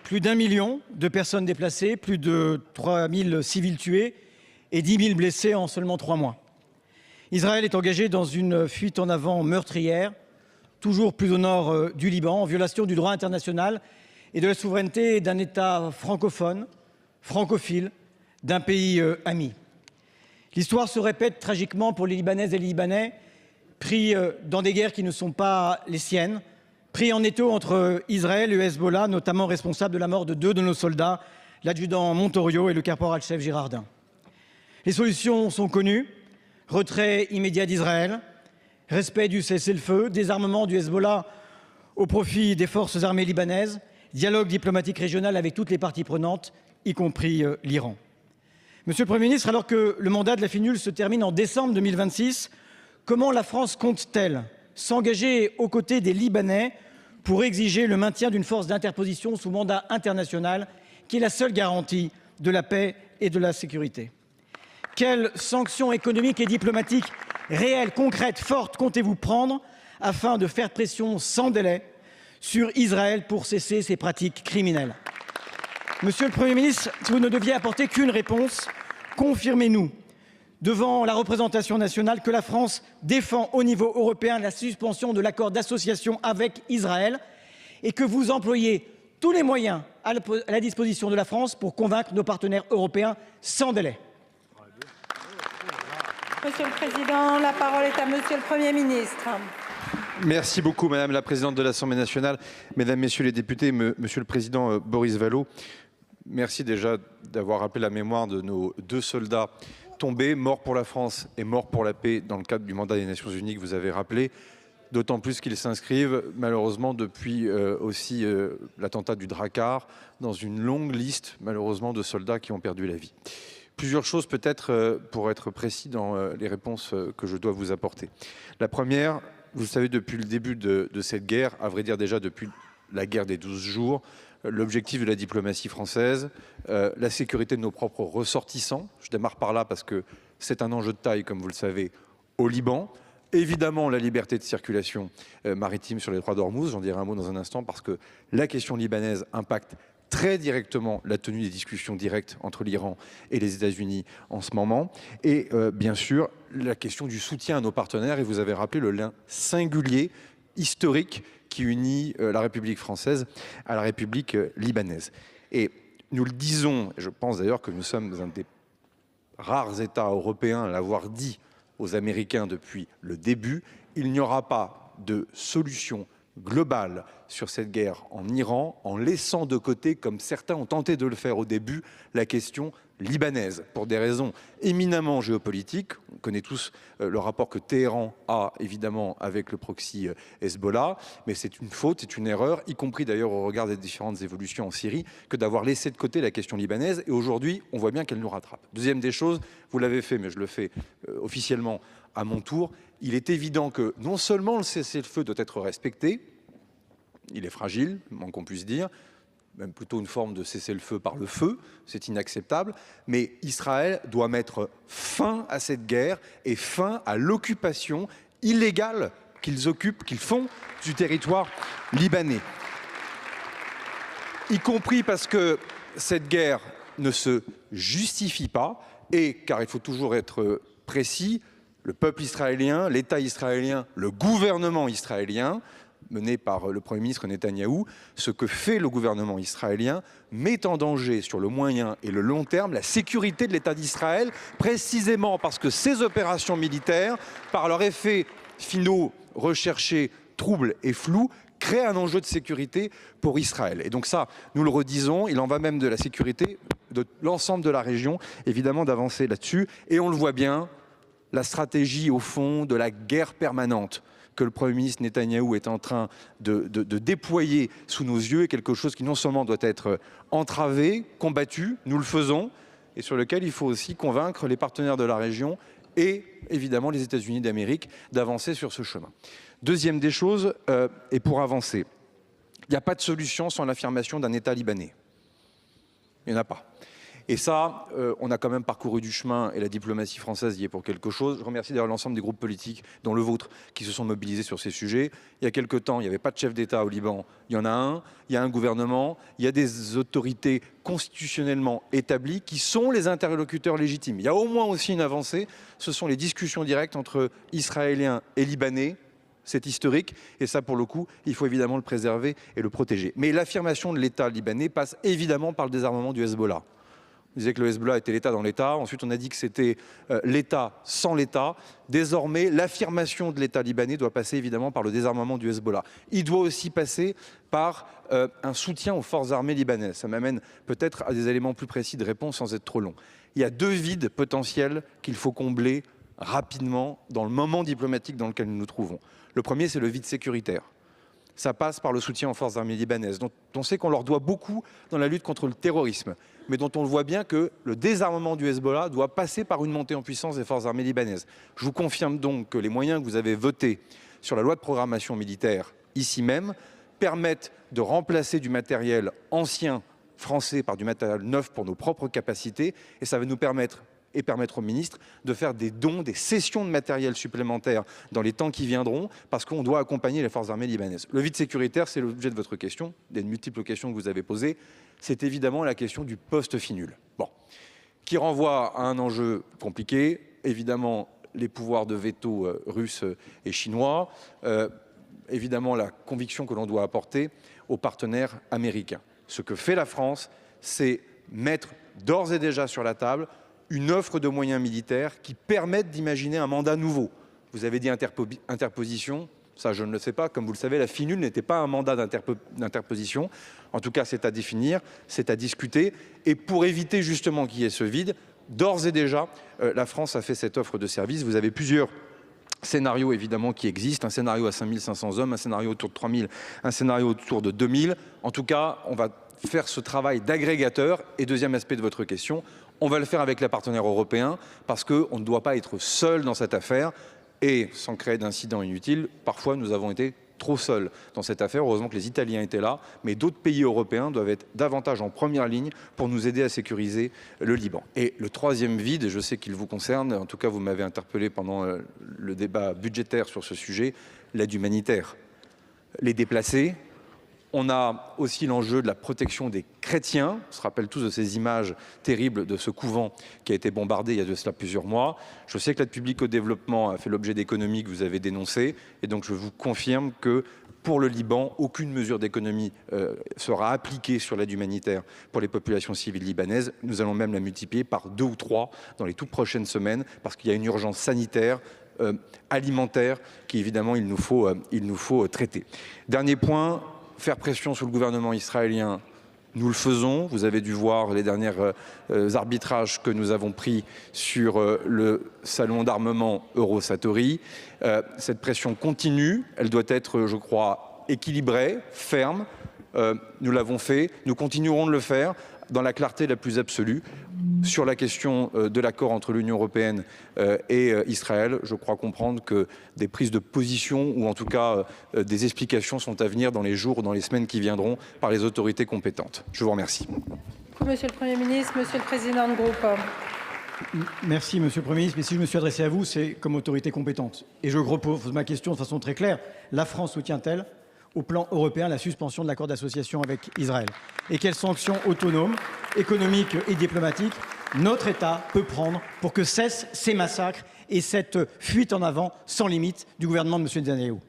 Plus d'1 million de personnes déplacées, plus de 3 000 civils tués et 10 000 blessés en seulement 3 mois. Israël est engagé dans une fuite en avant meurtrière, toujours plus au nord du Liban, en violation du droit international et de la souveraineté d'un État francophone, francophile, d'un pays ami. L'histoire se répète tragiquement pour les Libanaises et les Libanais, pris dans des guerres qui ne sont pas les siennes, pris en étau entre Israël et le Hezbollah, notamment responsable de la mort de 2 de nos soldats, l'adjudant Montorio et le caporal-chef Girardin. Les solutions sont connues: retrait immédiat d'Israël, respect du cessez-le-feu, désarmement du Hezbollah au profit des forces armées libanaises, dialogue diplomatique régional avec toutes les parties prenantes, y compris l'Iran. Monsieur le Premier ministre, alors que le mandat de la FINUL se termine en décembre 2026, comment la France compte-t-elle s'engager aux côtés des Libanais pour exiger le maintien d'une force d'interposition sous mandat international qui est la seule garantie de la paix et de la sécurité? Quelles sanctions économiques et diplomatiques réelles, concrètes, fortes comptez-vous prendre afin de faire pression sans délai sur Israël pour cesser ces pratiques criminelles? Monsieur le Premier ministre, si vous ne deviez apporter qu'une réponse, confirmez-nous devant la représentation nationale que la France défend au niveau européen la suspension de l'accord d'association avec Israël et que vous employez tous les moyens à la disposition de la France pour convaincre nos partenaires européens sans délai. Monsieur le Président, la parole est à Monsieur le Premier ministre. Merci beaucoup, Madame la Présidente de l'Assemblée nationale, Mesdames, Messieurs les députés, Monsieur le Président Boris Vallaud. Merci déjà d'avoir rappelé la mémoire de nos 2 soldats tombés, morts pour la France et morts pour la paix dans le cadre du mandat des Nations Unies que vous avez rappelé, d'autant plus qu'ils s'inscrivent malheureusement depuis aussi l'attentat du Drakkar dans une longue liste malheureusement de soldats qui ont perdu la vie. Plusieurs choses peut-être pour être précis dans les réponses que je dois vous apporter. La première, vous le savez, depuis le début de cette guerre, à vrai dire déjà depuis la guerre des 12 jours, l'objectif de la diplomatie française, la sécurité de nos propres ressortissants. Je démarre par là parce que c'est un enjeu de taille, comme vous le savez, au Liban. Évidemment, la liberté de circulation maritime sur les 3 d'Ormuz, j'en dirai un mot dans un instant, parce que la question libanaise impacte très directement la tenue des discussions directes entre l'Iran et les États-Unis en ce moment. Et bien sûr, la question du soutien à nos partenaires. Et vous avez rappelé le lien singulier, historique, qui unit la République française à la République libanaise. Et nous le disons, je pense d'ailleurs que nous sommes un des rares États européens à l'avoir dit aux Américains depuis le début, il n'y aura pas de solution globale sur cette guerre en Iran en laissant de côté, comme certains ont tenté de le faire au début, la question libanaise, pour des raisons éminemment géopolitiques. On connaît tous le rapport que Téhéran a évidemment avec le proxy Hezbollah, mais c'est une faute, c'est une erreur, y compris d'ailleurs au regard des différentes évolutions en Syrie, que d'avoir laissé de côté la question libanaise, et aujourd'hui on voit bien qu'elle nous rattrape. Deuxième des choses, vous l'avez fait, mais je le fais officiellement à mon tour, il est évident que non seulement le cessez-le-feu doit être respecté, il est fragile, moins qu'on puisse dire, même plutôt une forme de cessez-le-feu par le feu, c'est inacceptable, mais Israël doit mettre fin à cette guerre et fin à l'occupation illégale qu'ils font du territoire libanais. Y compris parce que cette guerre ne se justifie pas et, car il faut toujours être précis, le peuple israélien, l'État israélien, le gouvernement israélien, mené par le Premier ministre Netanyahou, ce que fait le gouvernement israélien met en danger sur le moyen et le long terme la sécurité de l'État d'Israël, précisément parce que ces opérations militaires, par leurs effets finaux recherchés, troubles et flous, créent un enjeu de sécurité pour Israël. Et donc ça, nous le redisons, il en va même de la sécurité de l'ensemble de la région, évidemment d'avancer là-dessus. Et on le voit bien, la stratégie au fond de la guerre permanente que le Premier ministre Netanyahou est en train de déployer sous nos yeux est quelque chose qui non seulement doit être entravé, combattu, nous le faisons, et sur lequel il faut aussi convaincre les partenaires de la région et évidemment les États-Unis d'Amérique d'avancer sur ce chemin. Deuxième des choses, et pour avancer, il n'y a pas de solution sans l'affirmation d'un État libanais. Il n'y en a pas. Et ça, on a quand même parcouru du chemin et la diplomatie française y est pour quelque chose. Je remercie d'ailleurs l'ensemble des groupes politiques, dont le vôtre, qui se sont mobilisés sur ces sujets. Il y a quelque temps, il n'y avait pas de chef d'État au Liban. Il y en a un, il y a un gouvernement, il y a des autorités constitutionnellement établies qui sont les interlocuteurs légitimes. Il y a au moins aussi une avancée, ce sont les discussions directes entre Israéliens et Libanais. C'est historique et ça, pour le coup, il faut évidemment le préserver et le protéger. Mais l'affirmation de l'État libanais passe évidemment par le désarmement du Hezbollah. On disait que le Hezbollah était l'État dans l'État. Ensuite, on a dit que c'était l'État sans l'État. Désormais, l'affirmation de l'État libanais doit passer évidemment par le désarmement du Hezbollah. Il doit aussi passer par un soutien aux forces armées libanaises. Ça m'amène peut-être à des éléments plus précis de réponse sans être trop long. Il y a 2 vides potentiels qu'il faut combler rapidement dans le moment diplomatique dans lequel nous nous trouvons. Le premier, c'est le vide sécuritaire. Ça passe par le soutien aux forces armées libanaises, dont on sait qu'on leur doit beaucoup dans la lutte contre le terrorisme, mais dont on voit bien que le désarmement du Hezbollah doit passer par une montée en puissance des forces armées libanaises. Je vous confirme donc que les moyens que vous avez votés sur la loi de programmation militaire, ici même, permettent de remplacer du matériel ancien français par du matériel neuf pour nos propres capacités, et ça va nous permettre et permettre au ministre de faire des dons, des cessions de matériel supplémentaire dans les temps qui viendront, parce qu'on doit accompagner les forces armées libanaises. Le vide sécuritaire, c'est l'objet de votre question, des multiples questions que vous avez posées. C'est évidemment la question du post-FINUL. Bon, qui renvoie à un enjeu compliqué, évidemment les pouvoirs de veto russes et chinois, évidemment la conviction que l'on doit apporter aux partenaires américains. Ce que fait la France, c'est mettre d'ores et déjà sur la table une offre de moyens militaires qui permettent d'imaginer un mandat nouveau. Vous avez dit interposition, ça je ne le sais pas. Comme vous le savez, la FINUL n'était pas un mandat d'interposition. En tout cas, c'est à définir, c'est à discuter. Et pour éviter justement qu'il y ait ce vide, d'ores et déjà, la France a fait cette offre de service. Vous avez plusieurs scénarios évidemment qui existent. Un scénario à 5500 hommes, un scénario autour de 3000, un scénario autour de 2000. En tout cas, on va faire ce travail d'agrégateur. Et deuxième aspect de votre question, on va le faire avec les partenaires européens parce qu'on ne doit pas être seul dans cette affaire et sans créer d'incidents inutiles. Parfois, nous avons été trop seuls dans cette affaire. Heureusement que les Italiens étaient là, mais d'autres pays européens doivent être davantage en première ligne pour nous aider à sécuriser le Liban. Et le troisième vide, et je sais qu'il vous concerne, en tout cas vous m'avez interpellé pendant le débat budgétaire sur ce sujet, l'aide humanitaire. Les déplacés. On a aussi l'enjeu de la protection des chrétiens. On se rappelle tous de ces images terribles de ce couvent qui a été bombardé il y a de cela plusieurs mois. Je sais que l'aide publique au développement a fait l'objet d'économies que vous avez dénoncées. Et donc je vous confirme que pour le Liban, aucune mesure d'économie sera appliquée sur l'aide humanitaire pour les populations civiles libanaises. Nous allons même la multiplier par 2 ou 3 dans les toutes prochaines semaines parce qu'il y a une urgence sanitaire, alimentaire qui évidemment il nous faut traiter. Dernier point. Faire pression sur le gouvernement israélien, nous le faisons. Vous avez dû voir les derniers arbitrages que nous avons pris sur le salon d'armement Eurosatori. Cette pression continue, elle doit être, je crois, équilibrée, ferme. Nous l'avons fait, nous continuerons de le faire dans la clarté la plus absolue. Sur la question de l'accord entre l'Union européenne et Israël, je crois comprendre que des prises de position ou en tout cas des explications sont à venir dans les jours ou dans les semaines qui viendront par les autorités compétentes. Je vous remercie. Monsieur le Premier ministre, Monsieur le Président de groupe. Merci Monsieur le Premier ministre, mais si je me suis adressé à vous, c'est comme autorité compétente. Et je repose ma question de façon très claire. La France soutient-elle au plan européen la suspension de l'accord d'association avec Israël? Et quelles sanctions autonomes, économiques et diplomatiques notre État peut prendre pour que cessent ces massacres et cette fuite en avant sans limite du gouvernement de M. Netanyahou?